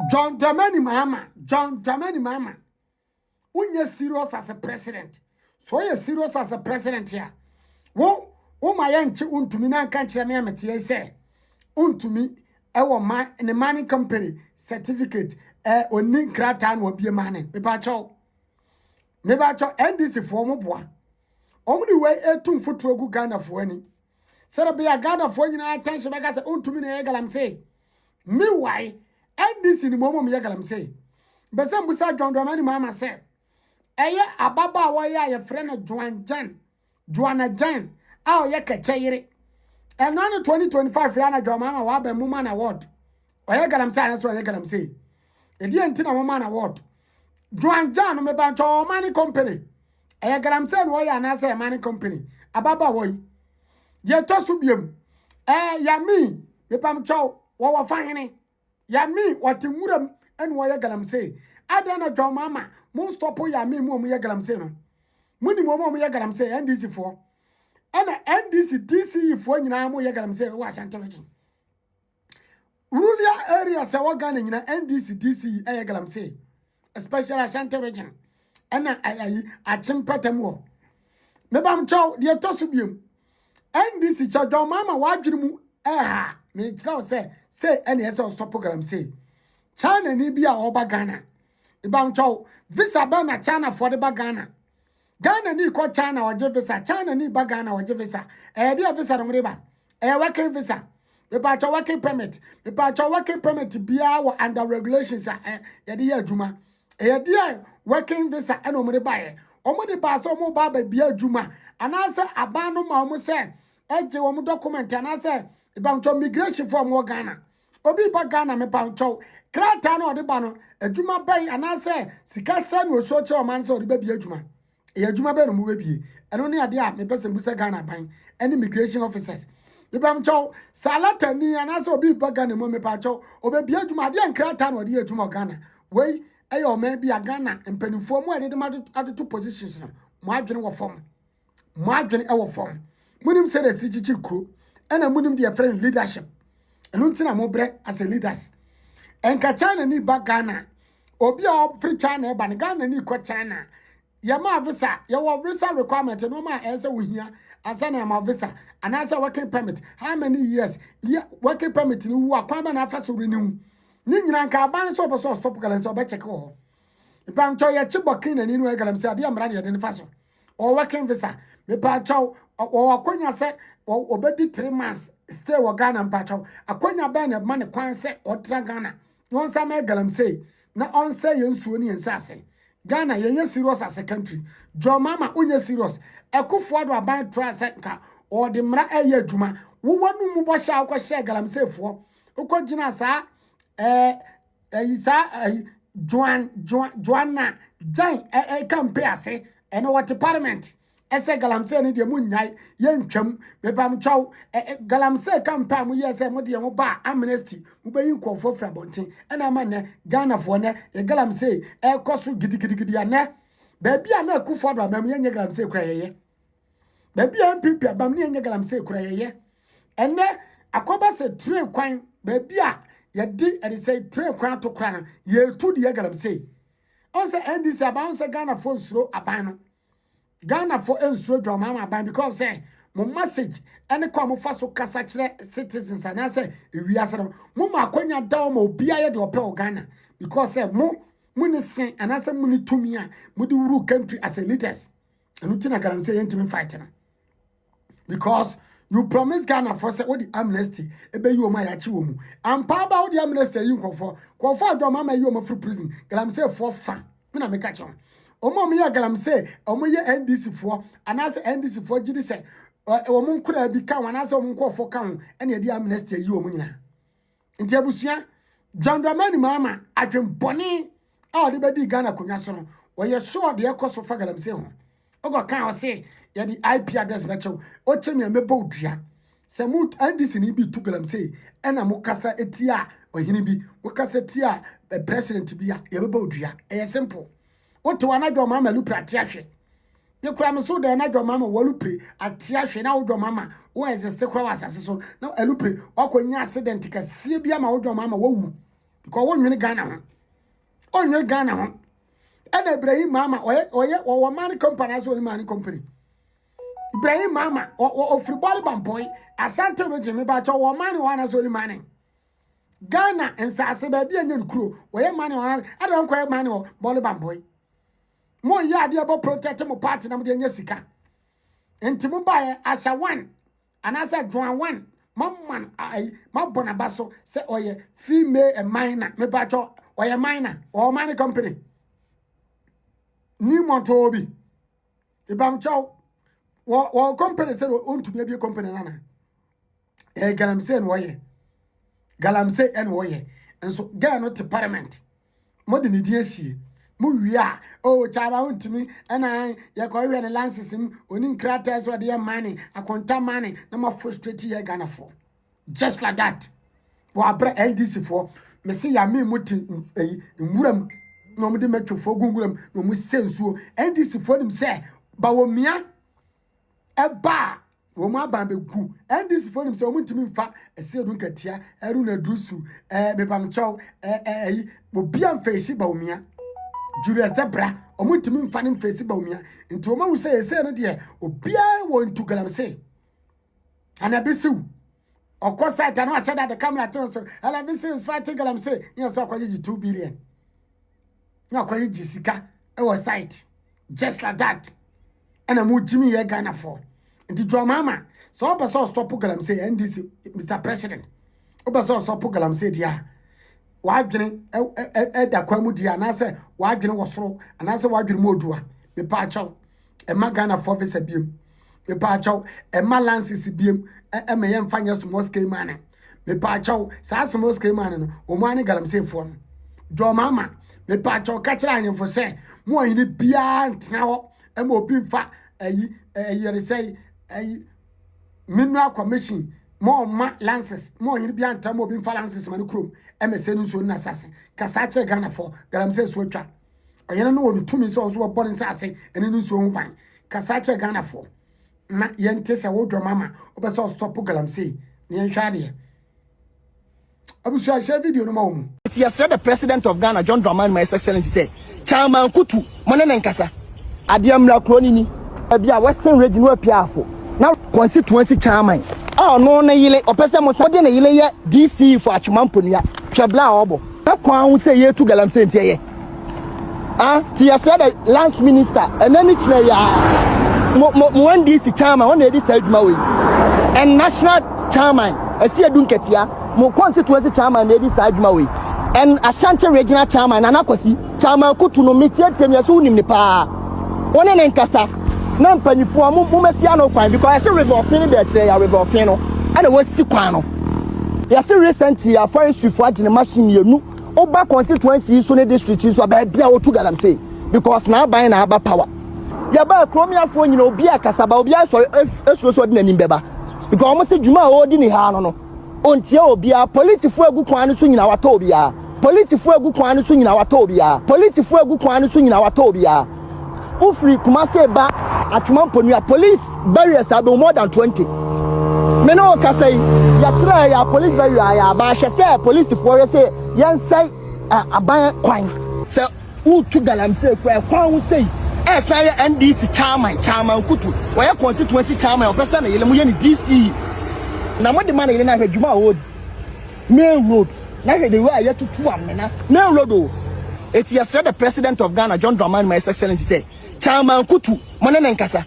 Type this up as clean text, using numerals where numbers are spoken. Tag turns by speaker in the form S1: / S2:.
S1: John Dramani Mahama. Unye serious as a president. So you serious as a president here. Wo my yanchi untumi na kanchira me ameti say untumi ewo man in the mining company certificate oni krata na obi mane. Me ba cho NDC for mo boa. Omni we etum futuro gu Ghana for ani. Say be a Ghana for nyina attention make say untumi na galamsey. Me why NDC ni momo me galamsey. Bese mbusa John Dramani Mahama say eye ababa wo ya ye frɛ no Joanna Jan a o ye kachayire eno no 2025 ya na Dramama wa ba muma na award o ye galamsey na so ye galamsey edi enti na muma na award Joanna Jan no me ba cho money company eye galamsey no ya na say money company ababa wo ye to so biem ya mi me pam cho wo fahene ya mi watimuram en wo ye galamsey adana Dramama mun stop ya me mu ye galamsey no muni mu ye galamsey NDC for ana NDC DC for nyina mu ye galamsey wa Ashanti region rural area se wa Ghana nyina NDC DC ye galamsey especially Ashanti region ana ayi achimpatam wo me bam chow de toso biem NDC cha Dramama wa adwene mu me kira say any ese stop galamsey China ni bia oba Ghana Ibang chow visa na China for the bagana. Ghana ni ko China oje visa. China ni bagana oje visa. Dia visa no riba. Working visa. Iba cho working permit. Iba cho working permit bia wo under regulations ye de adwuma. Dia working visa eno mo de bae. Omo de ba so mo ba bia adwuma. Anase aban no ma omo se eje wo mo document anase ibang cho migration form wo Ghana. Obi ba Ghana me pa cho krata na ode ba no adwuma bai anase sika sa no so che o man se ode ba bi adwuma e adwuma bai no mu ba bi eno ne ade a me pese mbusa Ghana ban any immigration officers me bam cho salata ni anase obi ba Ghana mo me pa cho obe bi adwuma ade krata na ode adwuma Ghana wei ayo ma bi a Ghana empanifo mu ade ma ade positions no mo adwene wo form mo adwene e wo form munim se de sichichi kro ena munim de friend leadership eno ntina mo bre as a leaders enka China ni ba Ghana obi a free China ba Ghana ni ko China ya ma visa ya wo visa requirement no ma ese wo hia asa na ma visa anasa working permit how many years working permit ni wo akwa na afa so renew ni nyina nka ban so obo so stop galamsey obo check ho ban cho ya chibokin na ni no galamsey ade amra de ne fa so o working visa me pa cho o akonya se obedi 3 months stay wo Ghana mpa cho akonya ba na ma ne kwan se o tra Ghana no nsa me galamsey na on say yensuo ni ensase Ghana yenye serious as a country Dramama unye serious ekufo do aban try se nka o de mra eye adwuma wo wanu mu bo sha akọ she galamsey fo ukọ gina sa Joanna Jan campaign ase eno what department ese galamsey ni de munyai yentwam me bam chaw galamsey campaign mu yese mu de mu ba amnesty mu be yin konfo fra bonten ena ma ne Ghana fo ne galamsey koso gidigidi ane ba bia na akufo do amam yenye galamsey kura yeye ba bia MPP abam ne yenye galamsey kura yeye ene akoba se train kwan ba bia yedi ede say train kwan to kran ye tu de galamsey on se NDC abam se Ghana fo nsuro aban no Ghana for ensure Dramama ban because say mo message any kwa mo faso kasa kire citizens and say we are no mo makonya dawo mo bia ye de ope Ghana because say mo ni sen and say mo ni tumi a mo di wuru country as a leaders and utina galamsey yentimi fight na because you promise Ghana for say what the amnesty ebe you ma ya chi wo mu ampa ba what the amnesty you konfo Dramama you ma free prison galamsey for fan me na me ka chon omo me ya galamsey omo ye NDC for anase NDC for gidi say omo nkura bi ka wanase omo nkofo ka ho ene ye di amnesty yi omo nyina nti abusua John Dramani Mahama adwembone a ode bedi Ghana konya so no oye sure de ekoso fa galamsey ho ogo kan o say ye di IP address becho o chemi amebo odua se mu NDC ni bi tu galamsey ena mo kasa etia ohini bi mo kasa etia president bi a ye bebo odua e simple Oto wana Dramama lu pra tiahwe. Ye kura me so de na Dramama walu pre atiahwe na wo Dramama wo existe kura wasase so na alupre okonya accident ka sie bia ma wo Dramama wawu because won Ghana ho on Ghana ho and Ibrahim Mama or money company as well money company Ibrahim Mama or free body boy Asante region about your money one as well money Ghana and Sasa baby and your crew where money on I don't quite money or body boy more yard about protect my party number than Jessica and to buy Asha one and as I draw one Mamman I my bonabaso say oye female and minor me bacho or a minor or money company New Montobi Ibam Chow or company said own to be a company nana Galamsay and Waye Galamsay and Waye and so get not to parliament more than the we are oh child to me and I Yakoya and lances him winning craters or their money I conta money no more frustrated year Ghana for just like that wa bra NDC for me see ya me muti in wuram no me de metro for gunguram no mu sensuo NDC for them say ba wo mia e ba wo ma ba be gu NDC for them say wo ntimi mfa e se dun katia eru na drusu me pam chow obi am face ba wo mia Julius Debra omutimi mfa ne face ba wo mia nti wo ma wo say no de obi a won to Galamsey ana besiu of course, I cannot shut the camera to so. And this is fighting Galamsey. Yes, so 2 billion. Now, Jessica, our site. Just like that. And I'm with Jimmy Ghana for. And the draw mama. So, I saw stop Galamsey and this Mr. President. I saw stop Galamsey, dear. Why didn't the Quamudia and I said, why didn't was wrong? And I said, why didn't Modua? The patch out. And my Ghana for this beam. The patch out. And my lance is beam. Em fanya small scale man. Me pa chow sa small scale man no o mani Galamsey for no. Do mama me pa chow ka kira yen for say mo yin bia ntena ho e mo obi mfa yere say minu akwa machine mo ma lances mo yin bia ntena mo obi mfa lances man krom e me se no so na sase ka sa kira Ghana for Galamsey so twa oyene no wo tumi so so bo nsase ene no so hu ban ka sa kira Ghana for na yente se wo dwo mama obeso stop Galamsey ne nhwade abusu a share video no ma omu
S2: it yesterday the president of Ghana John Dramani my excellency said chairman kutu monene nkasa adiamra kroni ni bia western region no apiafo now constituency chairman no na yile opese mo se de na yile ye DC for atwamponia twabla obo na kwa hu se ye tu Galamsey ntie ti yesterday the lance minister enani kire ya NDC chairman on the side mawe and national chairman asi adunketia mo constituency chairman the side mawe and Ashanti regional chairman anakosi chairman kutu no metie temia so unim ne pa one ne nkasa na mpanifo mo mesia no kwan because I say river of Fini be kire ya river of Fini and the wasi kwan no ya say recently ya forestry for agene machine yenu oba constituency so ne district so ba bia otu Galamsey because na ban na aba power yaba kromia fo nyina obi akasaba obi aso eso de nanim beba because almost djuma o di ni ha no ontia obi a politifo agu kwan so nyina wata obi a politifo agu kwan so nyina wata obi a politifo agu kwan so nyina wata obi a ufri kumase ba atwamamponu police barriers are more than 20 me no kasai ya try ya police barrier ya ba hwese police for say yensai aban kwan se utu Galamsey kwan hu sei SI NDC chairman kutu where constituency chairman person na yele mu ye ni DC na mo de man yele na hwadwuma o main road na hwede we aye tutu amena main road o it yesterday the president of Ghana John Dramani my excellency said chairman kutu monene nkasa